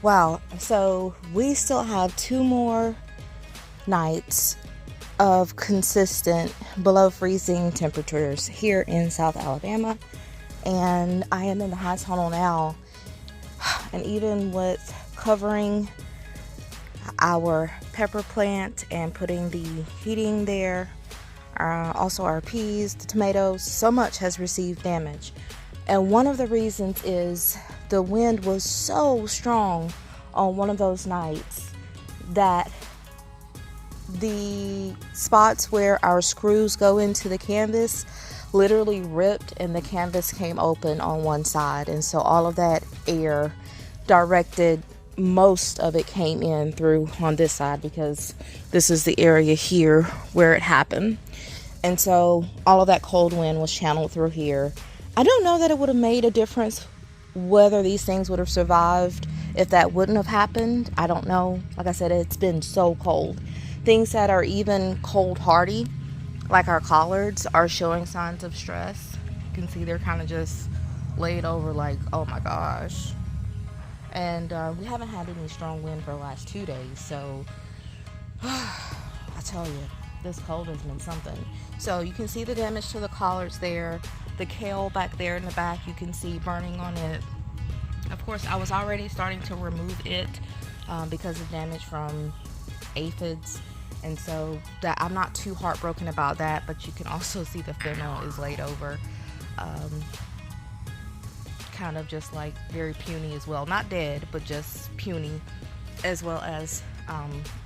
Wow, so we still have 2 more nights of consistent below freezing temperatures here in South Alabama, and I am in the high tunnel now. And even with covering our pepper plant and putting the heating there, also our peas, the tomatoes, so much has received damage. And one of the reasons is the wind was so strong on one of those nights that the spots where our screws go into the canvas literally ripped and the canvas came open on one side. And so all of that air directed, most of it came in through on this side because this is the area here where it happened. And so all of that cold wind was channeled through here. I don't know that it would have made a difference whether these things would have survived if that wouldn't have happened. I don't know. Like I said, it's been so cold. Things that are even cold hardy, like our collards, are showing signs of stress. You can see they're kind of just laid over like, oh my gosh. And we haven't had any strong wind for the last 2 days. So I tell you, this cold has been something. So you can see the damage to the collards there. The kale back there in the back, you can see burning on it. Of course, I was already starting to remove it because of damage from aphids. And so that I'm not too heartbroken about that, but you can also see the fennel is laid over. Kind of just like very puny as well. Not dead, but just puny, as well as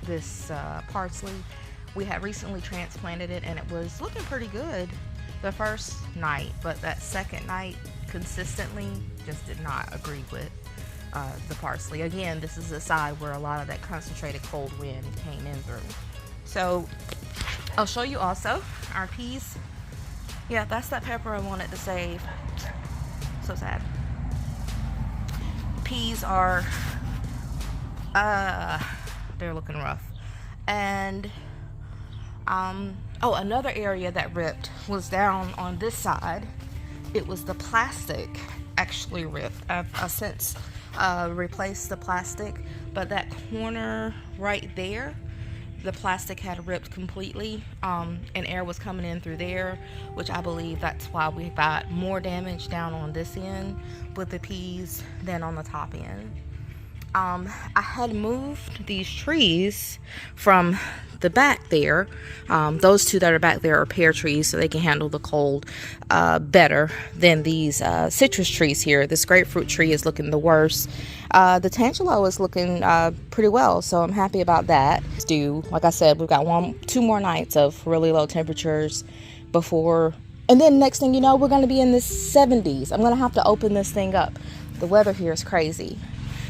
this parsley. We had recently transplanted it and it was looking pretty good the first night, but that second night consistently just did not agree with the parsley. Again, this is the side where a lot of that concentrated cold wind came in through. So I'll show you also our peas. Yeah, that's that pepper I wanted to save. So sad. Peas are they're looking rough. And oh, another area that ripped was down on this side. It was the plastic actually ripped. I've since replaced the plastic, but that corner right there, the plastic had ripped completely, and air was coming in through there, which I believe that's why we got more damage down on this end with the peas than on the top end. I had moved these trees from the back there. Those two that are back there are pear trees, so they can handle the cold better than these citrus trees here. This grapefruit tree is looking the worst. The tangelo is looking pretty well, so I'm happy about that. Like I said, we've got 2 more nights of really low temperatures before, and then next thing you know, we're going to be in the 70s. I'm going to have to open this thing up. The weather here is crazy.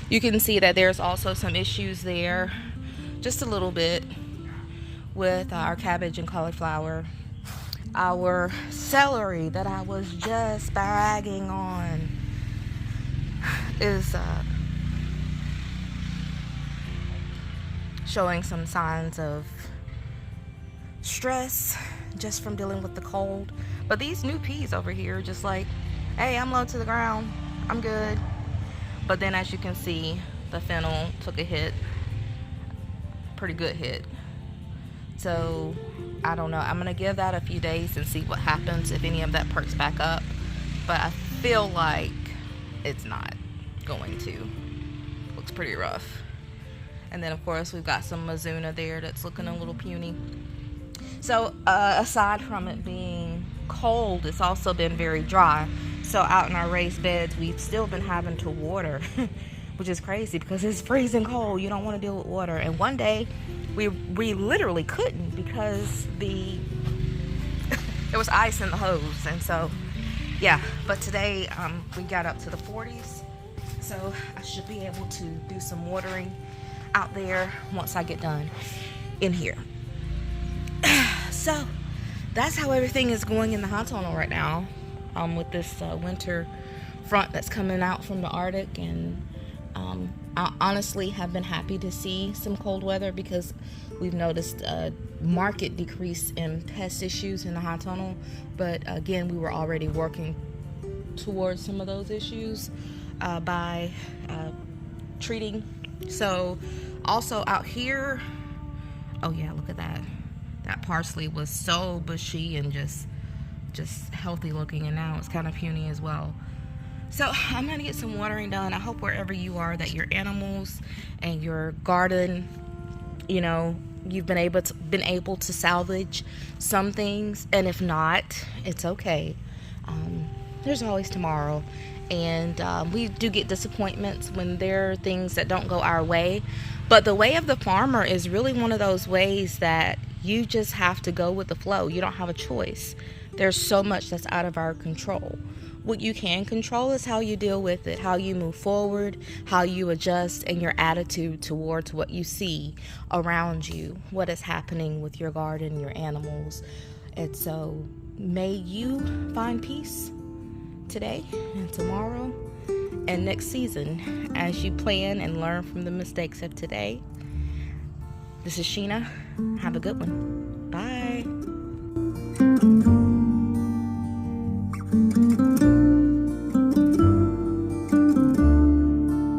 You can see that there's also some issues there, just a little bit, with our cabbage and cauliflower. Our celery that I was just bragging on is showing some signs of stress just from dealing with the cold. But these new peas over here are just like, hey, I'm low to the ground, I'm good. But then as you can see, the fennel took a hit, pretty good hit. So I don't know, I'm gonna give that a few days and see what happens, if any of that perks back up. But I feel like it's not going to. Looks pretty rough. And then of course we've got some Mizuna there that's looking a little puny. So aside from it being cold, it's also been very dry. So out in our raised beds, we've still been having to water, which is crazy because it's freezing cold. You don't want to deal with water. And one day we literally couldn't because there was ice in the hose. And so, yeah, but today we got up to the 40s. So I should be able to do some watering out there once I get done in here. So that's how everything is going in the hot tunnel right now. With this winter front that's coming out from the Arctic, and I honestly have been happy to see some cold weather because we've noticed a marked decrease in pest issues in the hot tunnel. But again, we were already working towards some of those issues by treating. So also out here, oh yeah, look at that. That parsley was so bushy and just healthy looking, and now it's kind of puny as well. So I'm gonna get some watering done. I hope wherever you are that your animals and your garden, you know, you've been able to salvage some things, and if not, it's okay. There's always tomorrow, and we do get disappointments when there are things that don't go our way, but the way of the farmer is really one of those ways that you just have to go with the flow. You don't have a choice. There's so much that's out of our control. What you can control is how you deal with it, how you move forward, how you adjust, and your attitude towards what you see around you, what is happening with your garden, your animals. And so may you find peace today and tomorrow and next season as you plan and learn from the mistakes of today. This is Sheena. Have a good one. Bye.